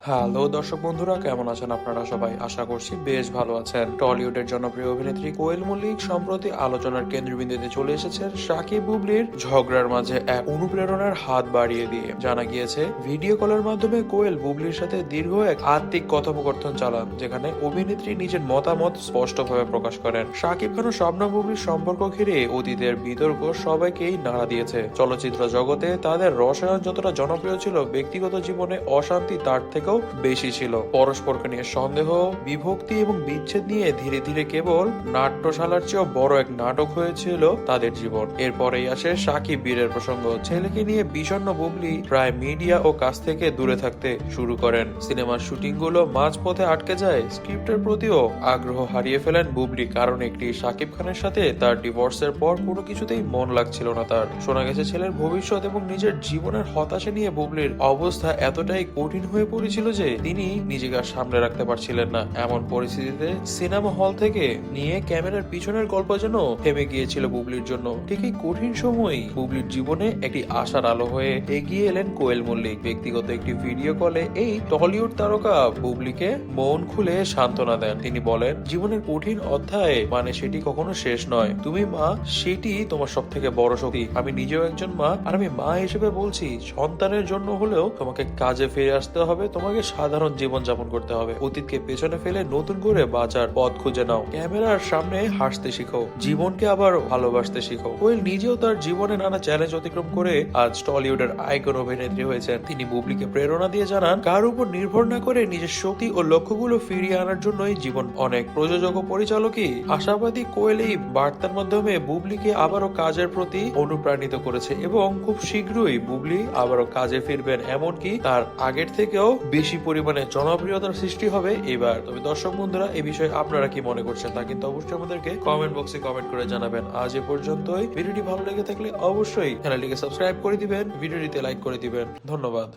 Hello দর্শক বন্ধুরা, কেমন আছেন আপনারা সবাই? আশা করছি বেশ ভালো আছেন। টলিউডের জনপ্রিয় অভিনেত্রী কোয়েল মল্লিক সম্প্রতি আলোচনার কেন্দ্রবিন্দুতে চলে এসেছেন সাকিব বুবলির ঝগড়ার মাঝে এক অনুপ্রেরণার হাত বাড়িয়ে দিয়ে। জানা গিয়েছে, ভিডিও কলের মাধ্যমে কোয়েল বুবলির সাথে দীর্ঘ এক আত্মিক কথোপকথন চালান, যেখানে অভিনেত্রী নিজের মতামত স্পষ্টভাবে প্রকাশ করেন। সাকিব খান ও শবনম বুবলির সম্পর্ক ঘিরে অতীতের বিতর্ক সবাইকেই নাড়া দিয়েছে। চলচ্চিত্র জগতে তাদের রসায়ন যতটা জনপ্রিয় ছিল, ব্যক্তিগত জীবনে অশান্তি তার থেকে বেশি ছিল। পরস্পরকে নিয়ে সন্দেহ, বিভক্তি এবং বিচ্ছেদ নিয়ে ধীরে ধীরে কেবল নাট্যশালার চেয়েও বড় এক নাটক হয়েছিল তাদের জীবন। এরপরেই আসে সাকিব বীরের প্রসঙ্গ। ছেলেকে নিয়ে বিষণ্ণ বুবলি প্রায় মিডিয়া ও কাছ থেকে দূরে থাকতে শুরু করেন। সিনেমার শুটিং গুলো মাঝপথে আটকে যায়। স্ক্রিপ্টের প্রতিও আগ্রহ হারিয়ে ফেলেন বুবলি, কারণ একটি সাকিব খানের সাথে তার ডিভোর্সের পর কোনো কিছুতেই মন লাগছিল না তার। শোনা গেছে, ছেলের ভবিষ্যৎ এবং নিজের জীবনের হতাশা নিয়ে বুবলির অবস্থা এতটাই কঠিন হয়ে পড়েছিল যে তিনি নিজেকে আর সামলে রাখতে পারছিলেন না। এমন পরিস্থিতিতে সিনেমা হল থেকে নিয়ে ক্যামেরার পিছনের গল্প যেন থেমে গিয়েছিল বুবলির জন্য। ঠিক এই কঠিন সময়ই বুবলির জীবনে একটি আশার আলো হয়ে এগিয়ে এলেন কোয়েল মল্লিক। ব্যক্তিগত একটি ভিডিও কলে এই টলিউড তারকা বুবলিকে মন খুলে সান্ত্বনা দেন। তিনি বলেন, জীবনের কঠিন অধ্যায় মানে সেটি কখনো শেষ নয়। তুমি মা, সেটি তোমার সব থেকে বড় শক্তি। আমি নিজেও একজন মা, আর আমি মা হিসেবে বলছি, সন্তানের জন্য হলেও তোমাকে কাজে ফিরে আসতে হবে, তোমাকে সাধারণ জীবন যাপন করতে হবে। অতীতকে পেছনে ফেলে নতুন করে বাঁচার পথ খুঁজে নাও। ক্যামেরার সামনে হাসতে শিখো, জীবনকে আবার ভালোবাসতে শিখো। কোয়েল নিজেও তার জীবনে নানা চ্যালেঞ্জ অতিক্রম করে আজ টলিউডের আইকন অভিনেত্রী হয়েছেন। তিনি বুবলিকে প্রেরণা দিয়ে জানান, কার উপর নির্ভর না করে নিজের শক্তি ও লক্ষ্যগুলো ফিরিয়ে আনার জন্যই জীবন অনেক। প্রযোজক ও পরিচালকই আশাবাদী কোয়েল এই বার্তার মাধ্যমে বুবলিকে আবারও কাজের প্রতি অনুপ্রাণিত করেছে এবং খুব শীঘ্রই বুবলি আবারও কাজে ফিরবেন, এমনকি তার আগের থেকেও বেশি পরিমাণে জনপ্রিয়তার সৃষ্টি হবে এবার। তবে দর্শক বন্ধুরা, এই বিষয়ে আপনারা কি মনে করছেন তা কিন্তু অবশ্যই আমাদেরকে কমেন্ট বক্সে কমেন্ট করে জানাবেন। আজ এ পর্যন্তই। ভিডিওটি ভালো লেগে থাকলে অবশ্যই চ্যানেলটিকে সাবস্ক্রাইব করে দিবেন, ভিডিওটিতে লাইক করে দিবেন। ধন্যবাদ।